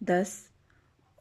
10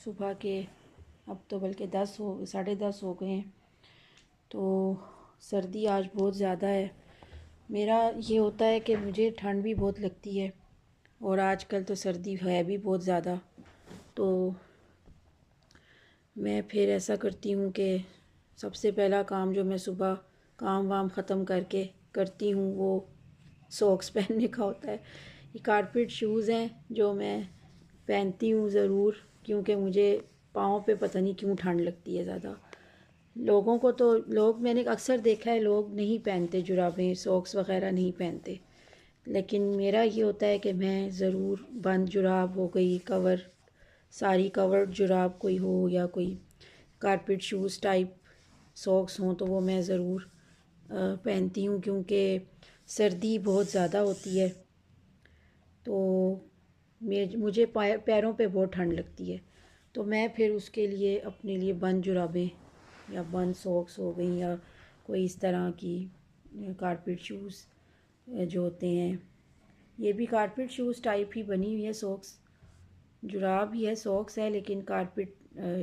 صبح کے اب تو بلکہ 10 ہو گئے ہیں، تو سردی آج بہت زیادہ ہے۔ میرا یہ ہوتا ہے کہ مجھے ٹھنڈ بھی بہت لگتی ہے، اور آج کل تو سردی ہے بھی بہت زیادہ، تو میں پھر ایسا کرتی ہوں کہ سب سے پہلا کام جو میں صبح کام وام ختم کر کے کرتی ہوں وہ سوکس پہننے کا ہوتا ہے۔ یہ کارپیٹ شوز ہیں جو میں پہنتی ہوں ضرور، کیونکہ مجھے پاؤں پہ پتہ نہیں کیوں ٹھنڈ لگتی ہے زیادہ۔ لوگوں کو تو میں نے اکثر دیکھا ہے لوگ نہیں پہنتے جرابیں، سوکس وغیرہ نہیں پہنتے، لیکن میرا یہ ہوتا ہے کہ میں ضرور بند جراب ہو گئی، ساری کورڈ جراب کوئی ہو، یا کوئی کارپیٹ شوز ٹائپ سوکس ہوں تو وہ میں ضرور پہنتی ہوں، کیونکہ سردی بہت زیادہ ہوتی ہے تو مجھے پیروں پہ بہت ٹھنڈ لگتی ہے، تو میں پھر اس کے لیے اپنے لیے بند جرابیں یا بند سوکس ہو گئیں، یا کوئی اس طرح کی کارپیٹ شوز جو ہوتے ہیں، یہ بھی کارپیٹ شوز ٹائپ ہی بنی ہوئی ہے، سوکس جراب ہی ہے، سوکس ہے لیکن کارپیٹ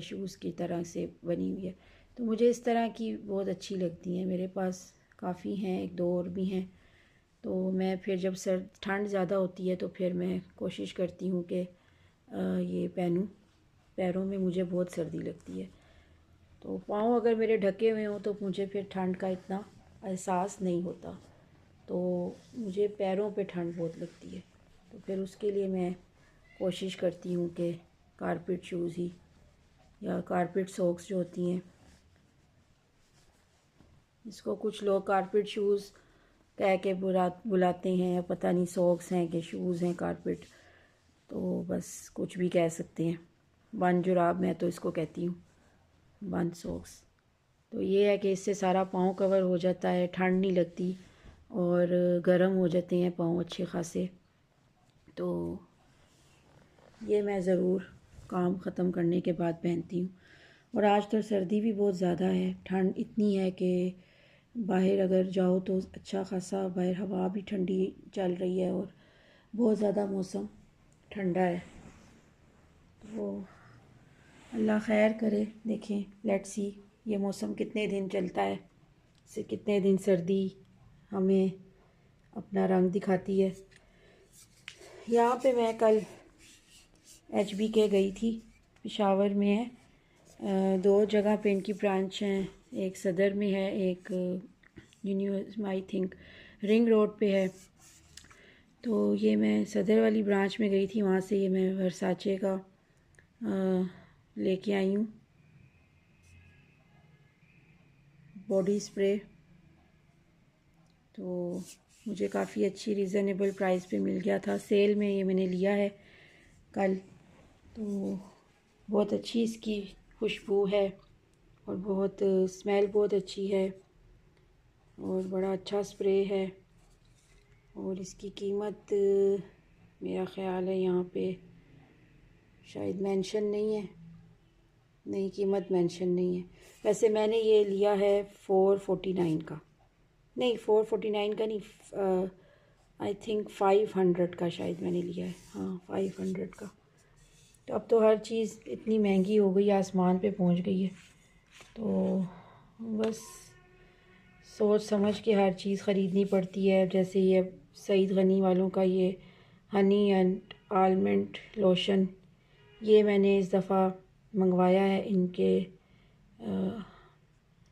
شوز کی طرح سے بنی ہوئی ہے، تو مجھے اس طرح کی بہت اچھی لگتی ہیں۔ میرے پاس کافی ہیں، ایک دو اور بھی ہیں، تو میں پھر جب ٹھنڈ زیادہ ہوتی ہے تو پھر میں کوشش کرتی ہوں کہ یہ پہنوں، پیروں میں مجھے بہت سردی لگتی ہے، تو پاؤں اگر میرے ڈھکے ہوئے ہوں تو مجھے پھر ٹھنڈ کا اتنا احساس نہیں ہوتا، تو مجھے پیروں پہ ٹھنڈ بہت لگتی ہے، تو پھر اس کے لیے میں کوشش کرتی ہوں کہ کارپیٹ شوز ہی یا کارپیٹ سوکس جو ہوتی ہیں، اس کو کچھ لوگ کارپیٹ شوز کہہ کے بلاتے ہیں، پتہ نہیں سوکس ہیں کہ شوز ہیں کارپیٹ، تو بس کچھ بھی کہہ سکتے ہیں۔ بند جراب میں تو اس کو کہتی ہوں بند سوکس، تو یہ ہے کہ اس سے سارا پاؤں کور ہو جاتا ہے، ٹھنڈ نہیں لگتی اور گرم ہو جاتے ہیں پاؤں اچھے خاصے، تو یہ میں ضرور کام ختم کرنے کے بعد پہنتی ہوں۔ اور آج تو سردی بھی بہت زیادہ ہے، ٹھنڈ اتنی ہے کہ باہر اگر جاؤ تو اچھا خاصا باہر ہوا بھی ٹھنڈی چل رہی ہے اور بہت زیادہ موسم ٹھنڈا ہے، تو اللہ خیر کرے، دیکھیں لیٹس سی یہ موسم کتنے دن چلتا ہے، کتنے دن سردی ہمیں اپنا رنگ دکھاتی ہے۔ یہاں پہ میں کل ایچ بی کے گئی تھی، پشاور میں ہے، دو جگہ پہ ان کی برانچ ہیں، ایک صدر میں ہے، ایک آئی تھنک رنگ روڈ پہ ہے، تو یہ میں صدر والی برانچ میں گئی تھی، وہاں سے یہ میں ورساچے کا لے کے آئی ہوں باڈی اسپرے، تو مجھے کافی اچھی ریزنیبل پرائس پہ مل گیا تھا، سیل میں یہ میں نے لیا ہے کل، تو بہت اچھی اس کی خوشبو ہے اور بہت اسمیل بہت اچھی ہے اور بڑا اچھا اسپرے ہے، اور اس کی قیمت میرا خیال ہے یہاں پہ شاید مینشن نہیں ہے، نہیں قیمت مینشن نہیں ہے، ویسے میں نے یہ لیا ہے 449 کا، نہیں 449 کا نہیں، آئی تھنک 500 کا شاید میں نے لیا ہے، ہاں 500 کا، تو اب تو ہر چیز اتنی مہنگی ہو گئی، آسمان پہ پہنچ گئی ہے، تو بس سوچ سمجھ کے ہر چیز خریدنی پڑتی ہے، جیسے یہ سعید غنی والوں کا یہ ہنی اینڈ آلمنڈ لوشن، یہ میں نے اس دفعہ منگوایا ہے ان کے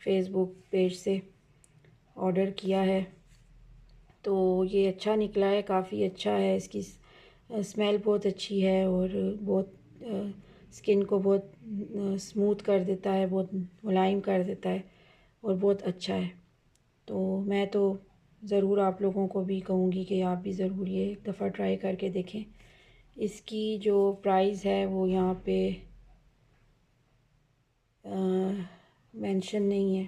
فیس بک پیج سے آرڈر کیا ہے، تو یہ اچھا نکلا ہے، کافی اچھا ہے، اس کی اسمیل بہت اچھی ہے اور بہت اسکن کو بہت اسموتھ کر دیتا ہے، بہت ملائم کر دیتا ہے اور بہت اچھا ہے، تو میں تو ضرور آپ لوگوں کو بھی کہوں گی کہ آپ بھی ضرور یہ ایک دفعہ ٹرائی کر کے دیکھیں۔ اس کی جو پرائز ہے وہ یہاں پہ مینشن نہیں ہے،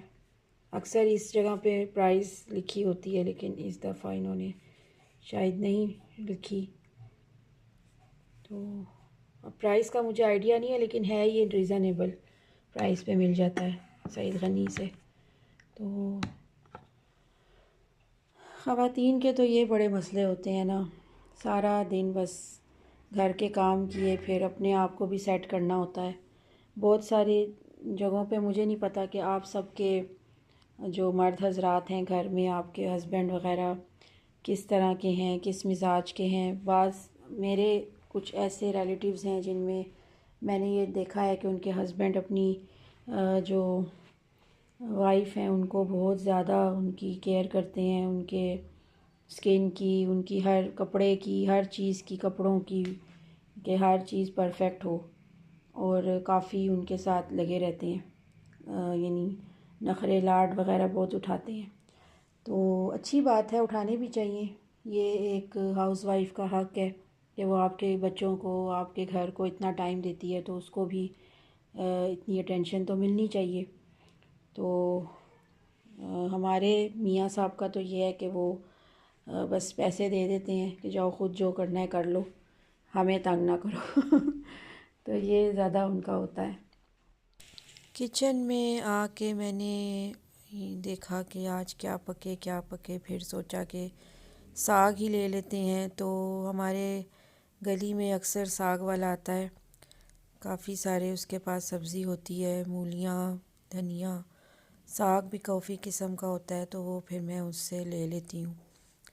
اکثر اس جگہ پہ پرائز لکھی ہوتی ہے لیکن اس دفعہ انہوں نے شاید نہیں لکھی، تو پرائز کا مجھے آئیڈیا نہیں ہے، لیکن ہے یہ ریزنیبل پرائز پہ مل جاتا ہے سعید غنی سے، تو خواتین کے تو یہ بڑے مسئلے ہوتے ہیں نا، سارا دن بس گھر کے کام کیے، پھر اپنے آپ کو بھی سیٹ کرنا ہوتا ہے، بہت ساری جگہوں پہ مجھے نہیں پتہ کہ آپ سب کے جو مرد حضرات ہیں گھر میں، آپ کے ہسبینڈ وغیرہ کس طرح کے ہیں، کس مزاج کے ہیں۔ بعض میرے کچھ ایسے ریلیٹیوز ہیں جن میں نے یہ دیکھا ہے کہ ان کے ہسبینڈ اپنی جو وائف ہیں ان کو بہت زیادہ ان کی کیئر کرتے ہیں، ان کے اسکن کی، ان کی ہر کپڑے کی، ہر چیز کی، کپڑوں کی، کہ ہر چیز پرفیکٹ ہو، اور کافی ان کے ساتھ لگے رہتے ہیں، یعنی نخرے لاڈ وغیرہ بہت اٹھاتے ہیں۔ تو اچھی بات ہے، اٹھانے بھی چاہیے۔ یہ ایک ہاؤس وائف کا حق ہے کہ وہ آپ کے بچوں کو، آپ کے گھر کو اتنا ٹائم دیتی ہے، تو اس کو بھی اتنی اٹینشن تو ملنی چاہیے۔ تو ہمارے میاں صاحب کا تو یہ ہے کہ وہ بس پیسے دے دیتے ہیں کہ جاؤ خود جو کرنا ہے کر لو، ہمیں تنگ نہ کرو۔ تو یہ زیادہ ان کا ہوتا ہے۔ کچن میں آ کے میں نے دیکھا کہ آج کیا پکے، پھر سوچا کہ ساگ ہی لے لیتے ہیں۔ تو ہمارے گلی میں اکثر ساگ والا آتا ہے، کافی سارے اس کے پاس سبزی ہوتی ہے، مولیاں، دھنیا، ساگ بھی کافی قسم کا ہوتا ہے، تو وہ پھر میں اس سے لے لیتی ہوں۔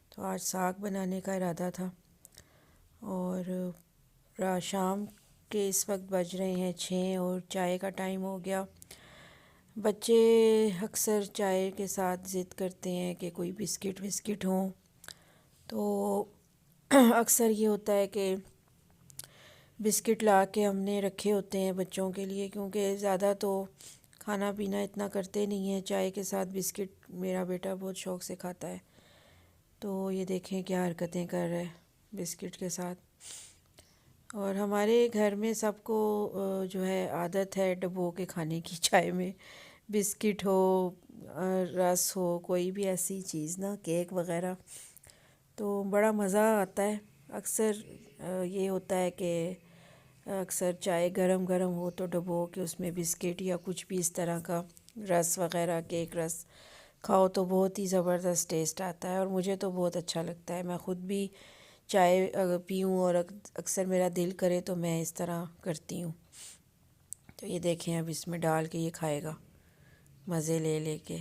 تو آج ساگ بنانے کا ارادہ تھا، اور شام کے اس وقت بج رہے ہیں 6 اور چائے کا ٹائم ہو گیا۔ بچے اکثر چائے کے ساتھ ضد کرتے ہیں کہ کوئی بسکٹ ہوں، تو اکثر یہ ہوتا ہے کہ بسکٹ لا کے ہم نے رکھے ہوتے ہیں بچوں کے لیے، کیونکہ زیادہ تو کھانا پینا اتنا کرتے نہیں ہیں۔ چائے کے ساتھ بسکٹ میرا بیٹا بہت شوق سے کھاتا ہے، تو یہ دیکھیں کیا حرکتیں کر رہا ہے بسکٹ کے ساتھ۔ اور ہمارے گھر میں سب کو جو ہے عادت ہے ڈبو کے کھانے کی، چائے میں بسکٹ ہو، رس ہو، کوئی بھی ایسی چیز نا، کیک وغیرہ، تو بڑا مزہ آتا ہے۔ اکثر یہ ہوتا ہے کہ اکثر چائے گرم گرم ہو تو ڈبو کے اس میں بسکٹ یا کچھ بھی اس طرح کا رس وغیرہ، کیک رس کھاؤ تو بہت ہی زبردست ٹیسٹ آتا ہے، اور مجھے تو بہت اچھا لگتا ہے۔ میں خود بھی چائے اگر پیوں اور اکثر میرا دل کرے تو میں اس طرح کرتی ہوں۔ تو یہ دیکھیں اب اس میں ڈال کے یہ کھائے گا مزے لے کے۔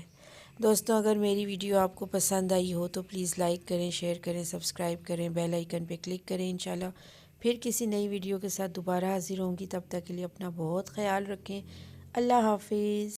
دوستوں، اگر میری ویڈیو آپ کو پسند آئی ہو تو پلیز لائک کریں، شیئر کریں، سبسکرائب کریں، بیل آئیکن پہ کلک کریں۔ انشاءاللہ پھر کسی نئی ویڈیو کے ساتھ دوبارہ حاضر ہوں گی، تب تک کے لیے اپنا بہت خیال رکھیں۔ اللہ حافظ۔